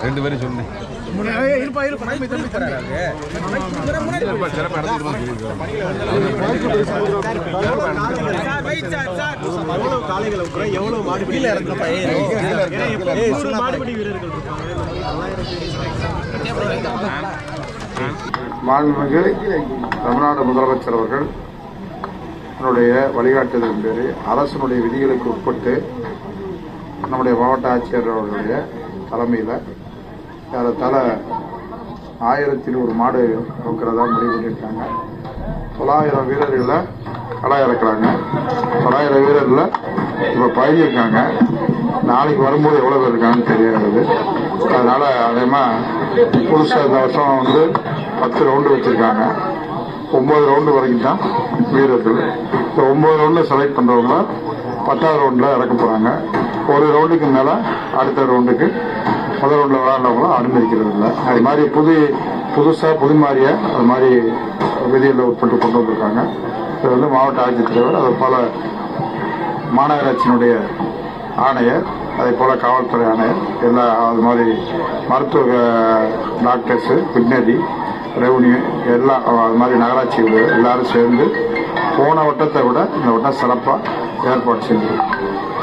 ரெண்டு பேரும் சொன்னேன் மாண்புமிகு தமிழ்நாடு முதலமைச்சர் அவர்கள் என்னுடைய வழிகாட்டுதலின் பேரு அரசினுடைய விதிகளுக்கு உட்பட்டு நம்முடைய மாவட்ட ஆட்சியர் அவர்களுடைய தலைமையில் ஏறத்தாழ 1100 மாடு நோக்கிறதா முடிவு பண்ணியிருக்காங்க. 900 வீரர்களை களம் இறக்குறாங்க. 900 வீரர்ல இப்ப பழகிருக்காங்க. நாளைக்கு வரும்போது எவ்வளவு பேர் இருக்காங்கன்னு தெரியாது. அதனால அதேமா புதுசா இந்த வருஷம் 10 ரவுண்டு வச்சிருக்காங்க. 9 ரவுண்டு வரைக்கும் தான் வீரர்கள். இந்த 9 ரவுண்ட்ல செலக்ட் பண்றவங்க 10வது ரவுண்ட்ல இறக்க போறாங்க. ஒரு ரவுண்டுக்கு மேல அடுத்த ரவுண்டுக்கு முதல் ரவுண்ட்ல விளையாடுறவங்களும் அனுமதிக்கிறது இல்லை. அது மாதிரி புதுசா புதுமாறிய அது மாதிரி விதிகளில் உட்பட்டு கொண்டு வந்திருக்காங்க. இது மாவட்ட ஆட்சித்தலைவர், அது போல மாநகராட்சியினுடைய ஆணையர், அதே போல காவல்துறை ஆணையர், எல்லா அது மாதிரி மருத்துவ டாக்டர்ஸ், பின்னதி, ரெவன்யூ எல்லாம் அது மாதிரி நகராட்சி எல்லாரும் சேர்ந்து போன வட்டத்தை விட இந்த வட்டம் சிறப்பாக ஏற்பாடு செஞ்சு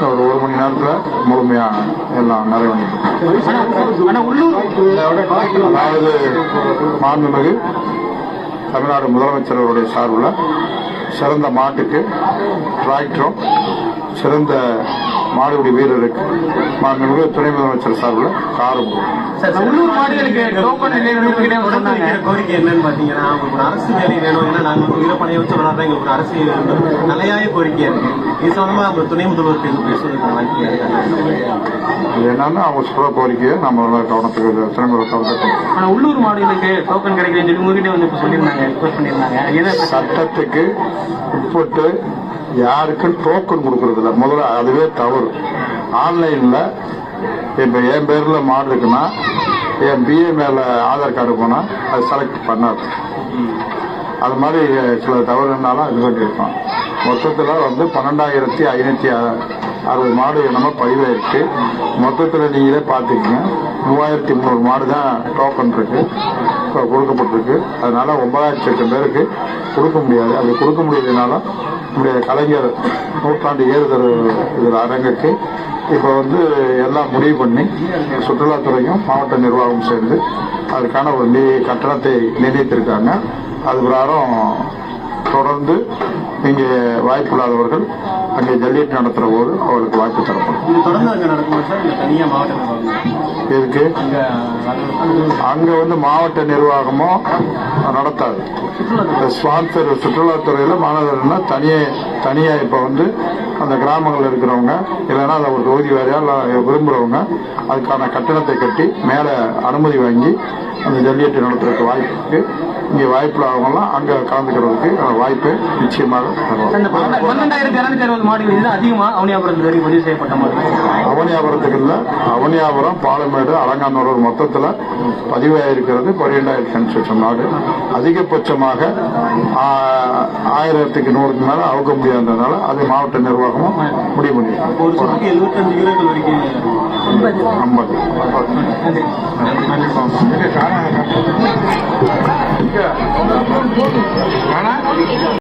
ஒரு 1 மணி நேரத்தில் முழுமையா எல்லாம் நிறைவடையும். அதாவது மாண்புமிகு தமிழ்நாடு முதலமைச்சர் அவருடைய சார்பில் சிறந்த மாட்டுக்கு டிராக்டரும், சிறந்த மாடுபிடி வீரருக்கு மாண்புமிகு துணை முதலமைச்சர் சார்பில் காரும். உள்ளூர் மாடுகளுக்கு கோரிக்கை என்னன்னு பாத்தீங்கன்னா, ஒரு அரசு வேலை வேணும். ஏன்னா நாங்க வீரப்பணையை வச்சு விளையாடுறோம். எங்களுக்கு ஒரு அரசு நிலையாய கோரிக்கையா இருக்கு. இது சம்பந்தமா அவங்க துணை முதல்வருக்கு பேசுவதற்கு வாய்ப்பு என்னன்னா அவங்க சொல்ற கோரிக்கையை நம்ம கவனத்துக்கு துணை முதல்வர் கவனத்துக்கு. ஆனா உள்ளூர் மாடுகளுக்கு டோக்கன் கிடைக்கிறேன்னு சொல்லி உங்ககிட்ட வந்து சொல்லியிருந்தாங்க. சட்டத்துக்கு உட்பட்டு யாருக்கும் டோக்கன் கொடுக்கறது இல்லை. முதல்ல அதுவே தவறு. ஆன்லைன்ல இப்ப என் பேர்ல மாடு இருக்குன்னா என் பிஏ மேல ஆதார் கார்டு போனா அது செலக்ட் பண்ணாது. அது மாதிரி சில தவறுனாலும் இது பண்ணியிருக்கோம். மொத்தத்தில் 12,560 மாடு நம்ம பதிவாயிருக்கு. மொத்தத்தில் நீங்களே பார்த்துக்கங்க, 3300 மாடு தான் டோக்கன் இருக்கு கொடுக்கப்பட்டிருக்கு. அதனால 9,00,000 பேருக்கு கொடுக்க முடியாது. அது கொடுக்க முடியாததுனால நம்முடைய கலைஞர் நூற்றாண்டு ஏறுதல் இதில் அரங்குக்கு இப்போ எல்லாம் முடிவு பண்ணி சுற்றுலாத்துறையும் மாவட்ட நிர்வாகம் சேர்ந்து அதுக்கான ஒரு கட்டணத்தை நிர்ணயித்திருக்காங்க. அது பிரகாரம் தொடர்ந்து இங்கே வாய்ப்பு இல்லாதவர்கள் அங்கே ஜல்லிக்கட்டு நடத்துற போது அவர்களுக்கு வாய்ப்பு தரப்படும். இருக்கு அங்க மாவட்ட நிர்வாகமோ நடத்தாது. ஸ்பான்சர் சுற்றுலாத்துறையில மாணவர்கள்னா தனியா இப்ப அந்த கிராமங்கள் இருக்கிறவங்க இல்லைன்னா அதை ஒரு தொகுதி வேறையா விரும்புறவங்க அதுக்கான கட்டணத்தை கட்டி மேல அனுமதி வாங்கி அந்த ஜல்லிக்கட்டு நடத்துறதுக்கு வாய்ப்பு இருக்கு. இங்க வாய்ப்பு இல்லாதவங்கலாம் அங்க கலந்துக்கிறதுக்கு வாய்ப்பு நிச்சயமாக அவனியாபுரத்துக்கு இல்ல, அவனியாபுரம், பாலமேடு, அலங்காநல்லூர் மொத்தத்துல பதிவாயிருக்கிறது 12,000 நாடு. அதிகபட்சமாக 1000க்கு 100க்கு மேல அவுக்க முடியாததுனால அது மாவட்ட நிர்வாகமும் முடிவு பண்ணிருக்காங்க. 50